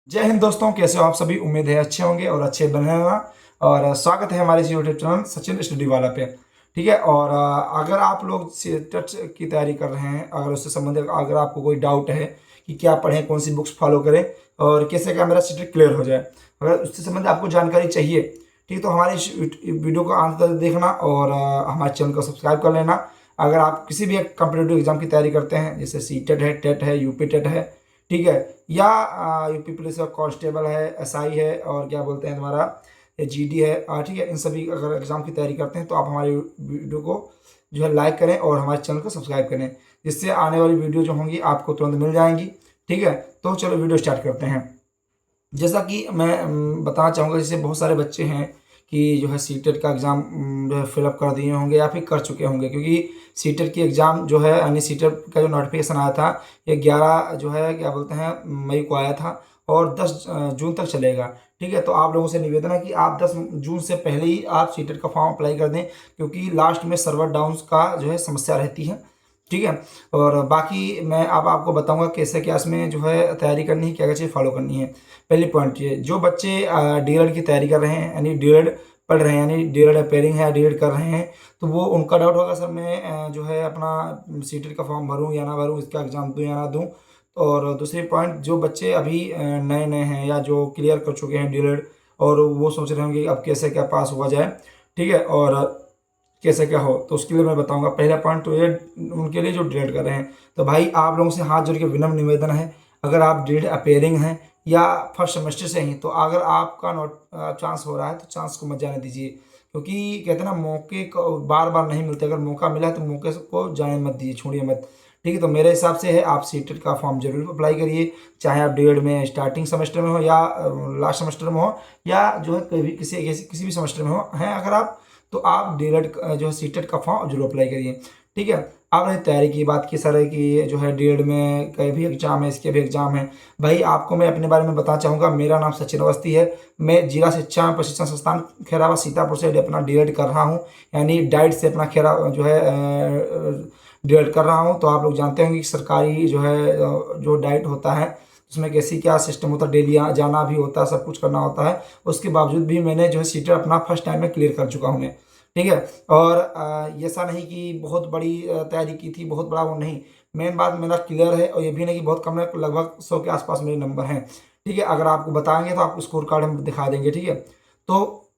जय हिंद दोस्तों, कैसे हो आप सभी। उम्मीद है अच्छे होंगे और अच्छे बने रहना। और स्वागत है हमारे इस यूट्यूब चैनल सचिन स्टडी वाला पे। ठीक है। और अगर आप लोग टेट की तैयारी कर रहे हैं, अगर उससे संबंधित अगर आपको कोई डाउट है कि क्या पढ़ें, कौन सी बुक्स फॉलो करें और कैसे क्या मेरा सीटेट क्लियर हो जाए, अगर उससे संबंधित आपको जानकारी चाहिए, ठीक है, तो हमारे इस वीडियो को अंत तक देखना और हमारे चैनल को सब्सक्राइब कर लेना। अगर आप किसी भी कम्पिटेटिव एग्जाम की तैयारी करते हैं, जैसे सीटेट है, टेट है, यूपी टेट है, ठीक है, या यूपी पुलिस का कांस्टेबल है, एसआई है, और क्या बोलते हैं तुम्हारा जीडी है, ठीक है, इन सभी अगर एग्जाम की तैयारी करते हैं तो आप हमारे वीडियो को जो है लाइक करें और हमारे चैनल को सब्सक्राइब करें, जिससे आने वाली वीडियो जो होंगी आपको तुरंत मिल जाएंगी। ठीक है, तो चलो वीडियो स्टार्ट करते हैं। जैसा कि मैं बताना चाहूँगा, जैसे बहुत सारे बच्चे हैं कि जो है सीटेट का एग्ज़ाम जो है फिलअप कर दिए होंगे या फिर कर चुके होंगे, क्योंकि सीटेट की एग्ज़ाम जो है यानी सीटेट का जो नोटिफिकेशन आया था ये 11 जो है क्या बोलते हैं मई को आया था और 10 जून तक चलेगा। ठीक है, तो आप लोगों से निवेदन है कि आप 10 जून से पहले ही आप सीटेट का फॉर्म अप्लाई कर दें, क्योंकि लास्ट में सर्वर डाउन का जो है समस्या रहती है। ठीक है, और बाकी मैं अब आपको बताऊंगा कैसे क्या इसमें जो है तैयारी करनी है, क्या क्या चीज़ फॉलो करनी है। पहली पॉइंट ये, जो बच्चे डीएलएड की तैयारी कर रहे हैं यानी डीएलएड पढ़ रहे हैं यानी डीएलएड अपेयरिंग है, डीएलएड कर रहे हैं, तो वो उनका डाउट होगा सर मैं जो है अपना सीटेट का फॉर्म भरूं या ना भरूं, इसका एग्ज़ाम दूं या ना दूं। और दूसरी पॉइंट, जो बच्चे अभी नए नए हैं या जो क्लियर कर चुके हैं डीएलएड और वो सोच रहे होंगे कि अब कैसे क्या पास हुआ जाए, ठीक है, और कैसे क्या हो, तो उसके लिए मैं बताऊंगा। पहला पॉइंट तो ये उनके लिए जो डीएलएड कर रहे हैं, तो भाई आप लोगों से हाथ जोड़ के विनम्र निवेदन है, अगर आप डीएलएड अपेयरिंग हैं या फर्स्ट सेमेस्टर से ही, तो अगर आपका नोट चांस हो रहा है तो चांस को मत जाने दीजिए, क्योंकि कहते हैं ना मौके को बार बार नहीं मिलते, अगर मौका मिला है तो मौके को जाने मत दीजिए, छोड़िए मत। ठीक है, तो मेरे हिसाब से है आप सीटेट का फॉर्म जरूर अप्लाई करिए, चाहे आप डीएलएड में स्टार्टिंग सेमेस्टर में हो या लास्ट सेमेस्टर में हो या जो है कभी किसी भी सेमेस्टर में हो हैं अगर आप, तो आप डीएलएड जो है सीटेट का फॉर्म जरूर अप्लाई करिए। ठीक है, आपने तैयारी की बात की सर है कि जो है डीएलएड में कई भी एग्जाम है, इसके भी एग्जाम है। भाई आपको मैं अपने बारे में बताना चाहूँगा, मेरा नाम सचिन अवस्थी है, मैं जिला शिक्षा प्रशिक्षण संस्थान खैरावा सीतापुर से अपना डीएलएड कर रहा हूँ, यानी डाइट से अपना खैरा जो है डीएलएड कर रहा हूँ। तो आप लोग जानते होंगे कि सरकारी जो है जो डाइट होता है उसमें कैसी क्या सिस्टम होता है, डेली जाना भी होता है, सब कुछ करना होता है। उसके बावजूद भी मैंने जो है सीटेट अपना फर्स्ट टाइम में क्लियर कर चुका हूँ मैं। ठीक है, और ऐसा नहीं कि बहुत बड़ी तैयारी की थी, बहुत बड़ा वो नहीं, मेन बात मेरा क्लियर है, और ये भी नहीं कि बहुत कम है, लगभग 100 के आसपास मेरे नंबर हैं। ठीक है, अगर आपको बताएंगे तो आपको स्कोर कार्ड हम दिखा देंगे। ठीक है, तो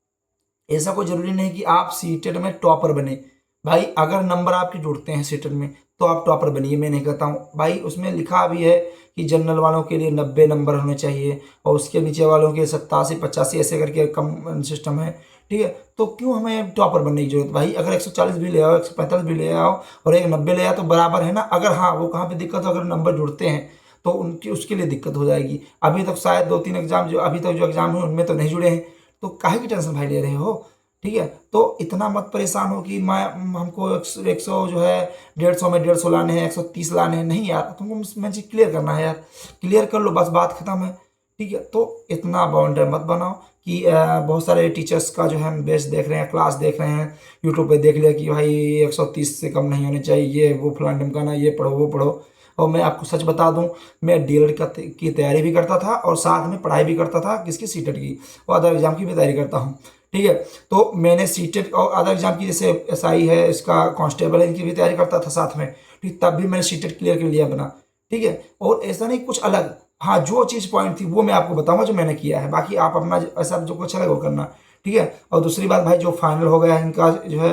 ऐसा कोई जरूरी नहीं कि आप सीटेट में टॉपर बने। भाई अगर नंबर आपके जुड़ते हैं सीटेट में तो आप टॉपर बनिए, मैं नहीं कहता हूँ भाई, उसमें लिखा भी है कि जनरल वालों के लिए 90 नंबर होने चाहिए और उसके नीचे वालों के 87 85 ऐसे करके कम सिस्टम है। ठीक है, तो क्यों हमें टॉपर बनने की जरूरत भाई, अगर 140 भी ले आओ, 145 भी ले आओ और एक 90 ले आओ तो बराबर है ना। अगर हाँ वो कहाँ पे दिक्कत हो, अगर नंबर जुड़ते हैं तो उनकी उसके लिए दिक्कत हो जाएगी। अभी तक शायद 2-3 एग्जाम जो अभी तक जो एग्जाम हुए उनमें तो नहीं जुड़े हैं, तो काहे की टेंशन भाई ले रहे हो। ठीक है, तो इतना मत परेशान हो कि मैं हमको 100 जो है 150 में 150 लाने हैं, 130 लाने हैं, नहीं यार, तुमको मैं चीज क्लियर करना है यार, क्लियर कर लो बस, बात खत्म है। ठीक है, तो इतना बाउंड्री मत बनाओ कि बहुत सारे टीचर्स का जो है हम बेस्ट देख रहे हैं, क्लास देख रहे हैं, यूट्यूब पे देख लिया कि भाई 130 से कम नहीं होने चाहिए, ये वो फलान ढमकाना, ये पढ़ो वो पढ़ो। और मैं आपको सच बता दूं, मैं डीएलएड की तैयारी भी करता था और साथ में पढ़ाई भी करता था, किसकी सीटेट की और अदर एग्जाम की भी तैयारी करता हूँ। ठीक है, तो मैंने सीटेट और अदर एग्जाम की, जैसे एसआई है, इसका कांस्टेबल है, इनकी भी तैयारी करता था साथ में। ठीक, तब भी मैंने सीटेट क्लियर कर लिया अपना। ठीक है, और ऐसा नहीं कुछ अलग, हाँ जो चीज़ पॉइंट थी वो मैं आपको बताऊंगा जो मैंने किया है, बाकी आप अपना ऐसा जो कुछ अलग वो करना। ठीक है, और दूसरी बात भाई, जो फाइनल हो गया है इनका जो है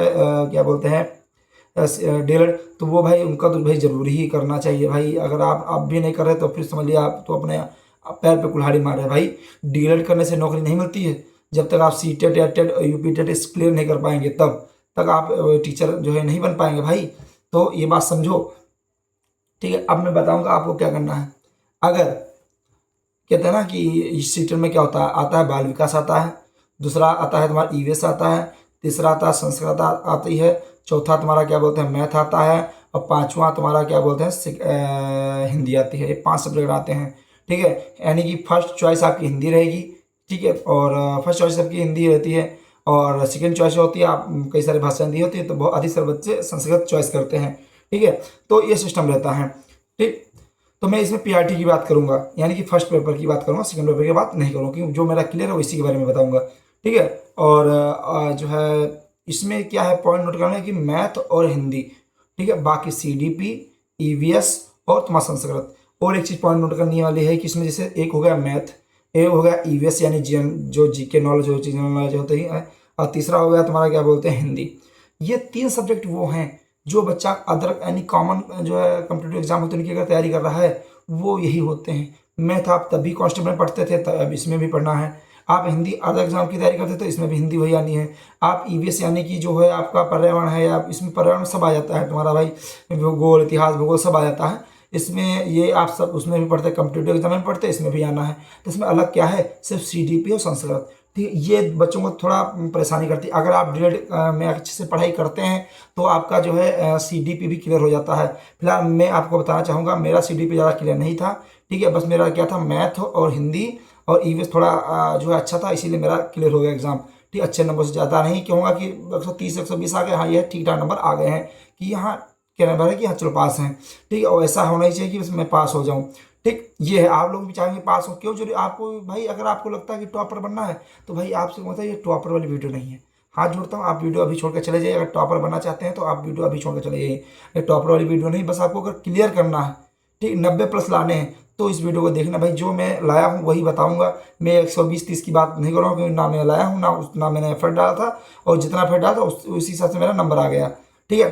क्या बोलते हैं डीएलएड, तो वो भाई उनका तो भाई जरूरी ही करना चाहिए भाई। अगर आप भी नहीं कर रहे तो फिर समझ लिया आप तो अपने पैर पे कुल्हाड़ी मार रहे हैं भाई। डीएलएड करने से नौकरी नहीं मिलती है, जब तक आप सीटेट या टेट यूपी टेट क्लियर नहीं कर पाएंगे तब तक आप टीचर जो है नहीं बन पाएंगे भाई, तो ये बात समझो। ठीक है, अब मैं बताऊंगा आपको क्या करना है। अगर कहते हैं ना कि इस सीटेट में क्या होता है, आता है बाल विकास आता है, दूसरा आता है तुम्हारा ईवीएस आता है, तीसरा आता है संस्कृत आती है, चौथा तुम्हारा क्या बोलते हैं मैथ आता है, और पांचवा तुम्हारा क्या बोलते हैं हिंदी आती है। ये 5 सब्जेक्ट आते हैं। ठीक है, यानी कि फर्स्ट चॉइस आपकी हिंदी रहेगी। ठीक है, और फर्स्ट चॉइस आपकी हिंदी रहती है, और सेकेंड चॉइस होती है आप कई सारी भाषा हिंदी होती है, तो बहुत अधिक सारे बच्चे संस्कृत चॉइस करते हैं। ठीक है, तो ये सिस्टम रहता है। ठीक, तो मैं इसमें पीआरटी की बात करूंगा, यानी कि फर्स्ट पेपर की बात करूंगा, सेकंड पेपर की बात नहीं करूंगा, क्योंकि जो मेरा क्लियर है वो इसी के बारे में बताऊंगा। ठीक है। और जो है इसमें क्या है पॉइंट नोट करना है कि मैथ और हिंदी, ठीक है, बाकी सीडीपी, ईवीएस और तुम्हारा संस्कृत। और एक चीज़ पॉइंट नोट करने वाली है कि इसमें जैसे एक हो गया मैथ, एक हो गया ईवीएस यानी जो जीके नॉलेज हो, जनरल नॉलेज होते ही है, और तीसरा हो गया तुम्हारा क्या बोलते हैं हिंदी। ये 3 सब्जेक्ट वो हैं जो बच्चा अदर यानी कॉमन जो है कम्पिटिटिव एग्जाम होते हैं उनकी अगर तैयारी कर रहा है वो यही होते हैं। मैथ आप तभी कांस्टेबल में पढ़ते थे, तब इसमें भी पढ़ना है। आप हिंदी अदर एग्जाम की तैयारी करते थे तो इसमें भी हिंदी वही आनी है। आप ईवीएस यानी कि जो है आपका पर्यावरण है, आप इसमें पर्यावरण सब आ जाता है तुम्हारा भाई, भूगोल, इतिहास, भूगोल सब आ जाता है इसमें। ये आप सब उसमें भी पढ़ते, कम्पिटिटिव एग्जाम में पढ़ते, इसमें भी आना है। तो इसमें अलग क्या है, सिर्फ सीडीपी और संस्कृत। ठीक है, ये बच्चों को थोड़ा परेशानी करती है। अगर आप डीएलएड में अच्छे से पढ़ाई करते हैं तो आपका जो है सीडीपी भी क्लियर हो जाता है। फिलहाल मैं आपको बताना चाहूँगा मेरा सीडीपी ज़्यादा क्लियर नहीं था। ठीक है, बस मेरा क्या था, मैथ और हिंदी और ईवीएस थोड़ा जो है अच्छा था, इसीलिए मेरा क्लियर हो गया एग्जाम। ठीक, अच्छे नंबर से, ज़्यादा नहीं कहूँगा कि 130 120 आ गए, हाँ ये ठीक ठाक नंबर आ गए हैं कि यहाँ क्या नंबर है कि हाँ चलो पास हैं। ठीक है, और ऐसा होना ही चाहिए कि बस मैं पास हो जाऊँ। ठीक, ये है, आप लोग भी चाहेंगे पास हो, क्यों जरूरी आपको भाई, अगर आपको लगता है कि टॉपर बनना है तो भाई आपसे मतलब ये टॉपर वाली वीडियो नहीं है। हाथ जोड़ता हूँ, आप वीडियो अभी छोड़ के चले जाइए। अगर टॉपर बनना चाहते हैं तो आप वीडियो अभी छोड़ के चले जाइए। ये टॉपर वाली वीडियो नहीं, बस आपको अगर क्लियर करना है, ठीक, 90+ लाने हैं तो इस वीडियो को देखना भाई। जो मैं लाया हूँ वही बताऊंगा। मैं 120-30 की बात नहीं करूँगा, क्योंकि ना मैं लाया हूँ ना मैंने एफर्ट डाला था, और जितना एफर्ट डाला था उसी हिसाब से मेरा नंबर आ गया। ठीक है,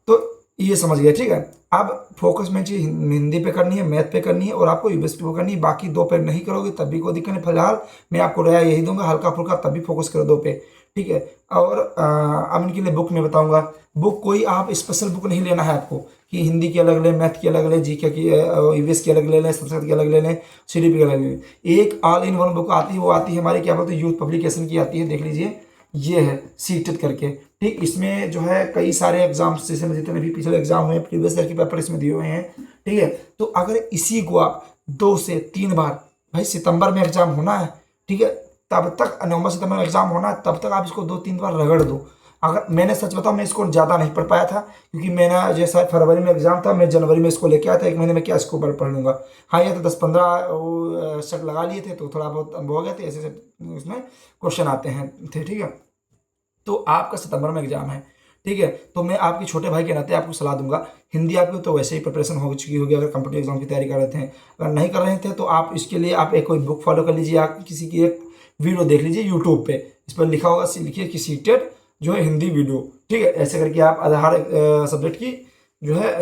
तो ये समझ गया। ठीक है, अब फोकस में चीज़ हिंदी पे करनी है, मैथ पे करनी है, और आपको यूबीएस पे करनी है। बाकी 2 पे नहीं करोगे तब भी कोई दिक्कत नहीं। फिलहाल मैं आपको राय यही दूंगा, हल्का फुल्का तब भी फोकस करो 2 पे। ठीक है, और अब इनके लिए बुक मैं बताऊंगा। बुक कोई आप स्पेशल बुक नहीं लेना है आपको कि हिंदी की अलग लें, मैथ की अलग लें, जीके की ईवीएस की अलग ले लें, संस्कृत की अलग ले लें, सीडीपी की अलग ले लें। एक ऑल इन वन बुक आती है, वो आती है हमारी क्या बोलते हैं यूथ पब्लिकेशन की आती है, देख लीजिए, ये है सीटेड करके। ठीक, इसमें जो है कई सारे एग्जाम्स, जैसे जितने भी पिछले एग्जाम हुए, प्रीवियस ईयर के पेपर इसमें दिए हुए हैं। ठीक है, तो अगर इसी को आप 2 से 3 बार, भाई सितंबर में एग्जाम होना है, ठीक है, तब तक नवंबर सितंबर में एग्जाम होना है, तब तक आप इसको 2-3 बार रगड़ दो। अगर मैंने सच बताऊं, मैं इसको ज़्यादा नहीं पढ़ पाया था, क्योंकि मैंने जैसा फरवरी में एग्जाम था, मैं जनवरी में इसको लेके आया था। 1 महीने में क्या इसको पढ़ लूंगा। हाँ, ये तो 10-15 शक लगा लिए थे तो थोड़ा बहुत अनुभव हो गया थे, ऐसे ऐसे उसमें क्वेश्चन आते हैं थे। ठीक है, तो आपका सितंबर में एग्जाम है। ठीक है, तो मैं आपके छोटे भाई के नाते आपको सलाह दूंगा, हिंदी आपकी तो वैसे ही प्रिपरेशन हो चुकी होगी अगर कंप्यूटर एग्जाम की तैयारी कर रहे थे। अगर नहीं कर रहे थे तो आप इसके लिए आप एक कोई बुक फॉलो कर लीजिए, आप किसी की एक वीडियो देख लीजिए यूट्यूब पे, इस पर लिखा होगा, लिखिए कि सीटेड जो है हिंदी वीडियो। ठीक है, ऐसे करके आप आधार सब्जेक्ट की जो है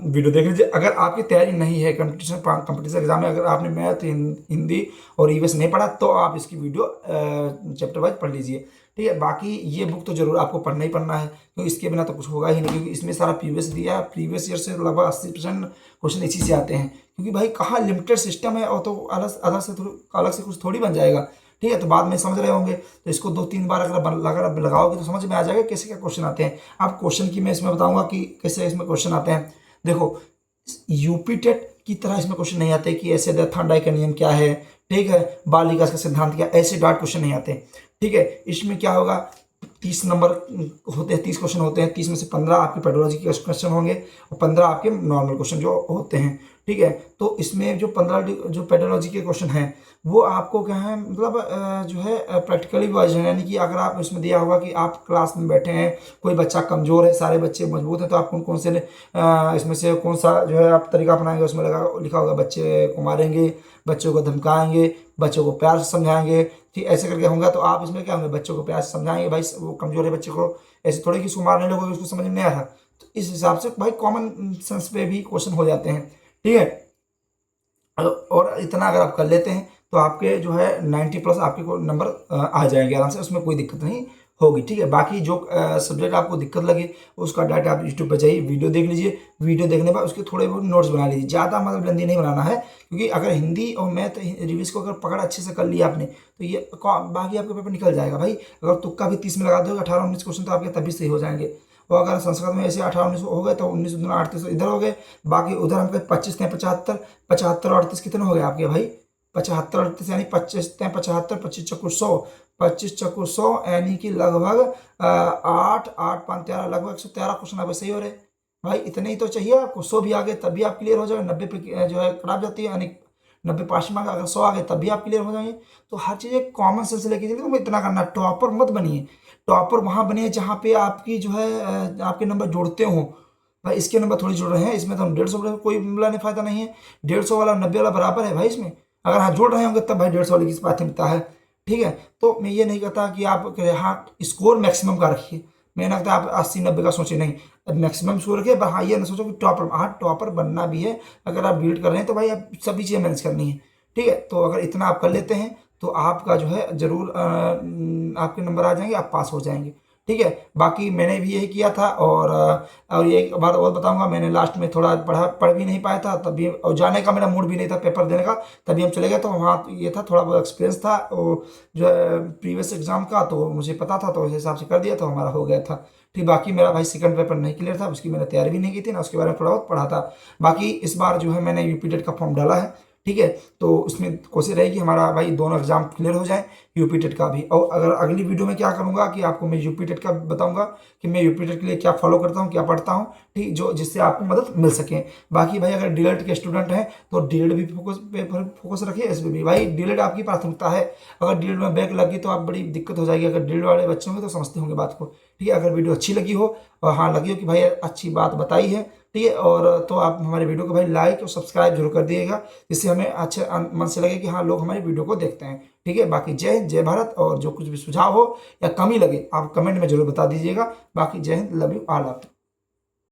वीडियो देख लीजिए। अगर आपकी तैयारी नहीं है कंपटीशन एग्जाम में, अगर आपने मैथ, हिंदी और ईवीएस नहीं पढ़ा, तो आप इसकी वीडियो चैप्टर वाइज पढ़ लीजिए। ठीक है, बाकी ये बुक तो जरूर आपको पढ़ना ही पढ़ना है, क्योंकि इसके बिना तो कुछ होगा ही नहीं, क्योंकि इसमें सारा प्रीवियस दिया है। प्रीवियस ईयर से लगभग 80% क्वेश्चन इसी से आते हैं, क्योंकि भाई कहाँ लिमिटेड सिस्टम है, और तो अलग से कुछ थोड़ी बन जाएगा। ठीक है, तो बाद में समझ रहे होंगे, तो इसको 2-3 बार अगर लगाओगे तो समझ में आ जाएगा कैसे क्या क्वेश्चन आते हैं। आप क्वेश्चन की मैं इसमें बताऊंगा कि कैसे इसमें क्वेश्चन आते हैं। देखो, यूपी टेट की तरह इसमें क्वेश्चन नहीं आते कि ऐसे थर्मोडायनामिक्स का नियम क्या है, ठीक है, बाल विकास का सिद्धांत क्या, ऐसे डार्ट क्वेश्चन नहीं आते। ठीक है, इसमें क्या होगा, 30 नंबर होते हैं, 30 क्वेश्चन होते हैं। 30 में से 15 आपके पेडोलॉजी के क्वेश्चन होंगे और 15 आपके नॉर्मल क्वेश्चन जो होते हैं। ठीक है, तो इसमें जो 15 जो पेडोलॉजी के क्वेश्चन हैं वो आपको क्या है, मतलब जो है प्रैक्टिकली वाइज है, यानी कि अगर आप इसमें दिया होगा कि आप क्लास में बैठे हैं, कोई बच्चा कमज़ोर है, सारे बच्चे मजबूत हैं, तो आप कौन कौन से इसमें से कौन सा जो है आप तरीका अपनाएंगे, उसमें लिखा होगा बच्चे को मारेंगे, बच्चों को धमकाएंगे, बच्चों को प्यार से समझाएंगे। ठीक, ऐसे करके होगा, तो आप इसमें क्या होंगे, बच्चों को प्यार से समझाएंगे। भाई वो कमजोर है बच्चे को, ऐसे थोड़े कि उसको मारने लगोगे, उसको समझ में नहीं आ रहा। तो इस हिसाब से भाई कॉमन सेंस पे भी क्वेश्चन हो जाते हैं। ठीक है, और इतना अगर आप कर लेते हैं तो आपके जो है 90+ आपके को नंबर आ जाएंगे आराम से, उसमें कोई दिक्कत नहीं होगी। ठीक है, बाकी जो सब्जेक्ट आपको दिक्कत लगे उसका डाटा आप यूट्यूब पर जाइए, वीडियो देख लीजिए। वीडियो देखने के बाद उसके थोड़े बहुत नोट्स बना लीजिए, ज़्यादा मतलब लंबी नहीं बनाना है, क्योंकि अगर हिंदी और मैथ रिविज को अगर पकड़ अच्छे से कर लिया आपने तो ये बाकी आपका पेपर निकल जाएगा भाई। अगर तुक्का भी 30 में लगा दोगे, 18-19 क्वेश्चन तो आपके तभी सही हो जाएंगे। और अगर संस्कृत में ऐसे 18-19 हो गए तो 19 दूना 38 इधर हो गए, बाकी उधर हमको 25 ने 75, 75 और 38 कितने हो गए आपके भाई, 75 और 38 यानी 25 ने 75, 25 चक्कू 100, 25 चक्कू 100 यानी कि लगभग 8 8 5 13 लगभग 113 क्वेश्चन आपके सही हो रहे भाई इतने ही तो चाहिए आपको, 100 भी आ गए तब भी आप क्लियर हो जाएगा, 90 पे जो है खराब जाती है, यानी 90 पास मार्क, अगर 100 आ गए तब भी आप क्लियर हो जाएंगे। तो हर चीज़ एक कॉमन सेंस लेके चलिए, तो इतना करना, टॉपर मत बनिए। टॉपर वहाँ बनिए जहाँ पे आपकी जो है आपके नंबर जोड़ते हो। भाई इसके नंबर थोड़ी जुड़ रहे हैं, इसमें तो हम 150 कोई मिला नहीं, फायदा नहीं है। 150 वाला 90 वाला बराबर है भाई इसमें, अगर हाँ जोड़ रहे होंगे तब भाई 150 वाली की प्राथमिकता है। ठीक है, तो मैं ये नहीं कहता कि आप हाँ स्कोर मैक्सिमम का रखिए, मैं ना कहता आप 80-90 का सोचे, नहीं, अब मैक्सिमम स्कोर रखिए, पर हाँ ये ना सोचो कि टॉपर, हाँ टॉपर बनना भी है, अगर आप बीट कर रहे हैं तो भाई आप सभी चीज़ें मैनेज करनी है। ठीक है, तो अगर इतना आप कर लेते हैं तो आपका जो है जरूर आपके नंबर आ जाएंगे, आप पास हो जाएंगे। ठीक है, बाकी मैंने भी यही किया था। और ये एक बात और बताऊंगा, मैंने लास्ट में थोड़ा पढ़ भी नहीं पाया था तभी, और जाने का मेरा मूड भी नहीं था पेपर देने का, तभी हम चले गए। तो वहाँ ये था, थोड़ा बहुत एक्सपीरियंस था वो जो है प्रीवियस एग्जाम का, तो मुझे पता था, तो उस हिसाब से कर दिया, तो हमारा हो गया था। ठीक, बाकी मेरा भाई सेकंड पेपर नहीं क्लियर था, उसकी मैंने तैयारी भी नहीं की थी ना, उसके बारे में थोड़ा बहुत पढ़ा था। बाकी इस बार जो है मैंने यूपी टेट का फॉर्म डाला है। ठीक है, तो उसमें कोशिश रहेगी हमारा भाई दोनों एग्जाम क्लियर हो जाए, यूपी टेट का भी। और अगर अगली वीडियो में क्या करूंगा कि आपको मैं यूपी टेट का बताऊंगा कि मैं यूपी टेट के लिए क्या फॉलो करता हूँ, क्या पढ़ता हूँ, ठीक, जो जिससे आपको मदद मिल सके। बाकी भाई अगर डीएलएड के स्टूडेंट हैं तो डीएलएड भी फोकस रखिए, इसमें भी भाई डीएलएड आपकी प्राथमिकता है। अगर डीएलएड में बैक लगी तो आप बड़ी दिक्कत हो जाएगी, अगर डीएलएड वाले बच्चे होंगे तो समझते होंगे बात को। ठीक है, अगर वीडियो अच्छी लगी हो और हाँ लगी हो कि भाई अच्छी बात बताई है, ठीक है, और तो आप हमारे वीडियो को भाई लाइक और सब्सक्राइब जरूर कर दिएगा, जिससे हमें अच्छे मन से लगे कि हाँ लोग हमारी वीडियो को देखते हैं। ठीक है, बाकी जय हिंद, जय भारत, और जो कुछ भी सुझाव हो या कमी लगे आप कमेंट में जरूर बता दीजिएगा। बाकी जय हिंद, लव यू ऑल।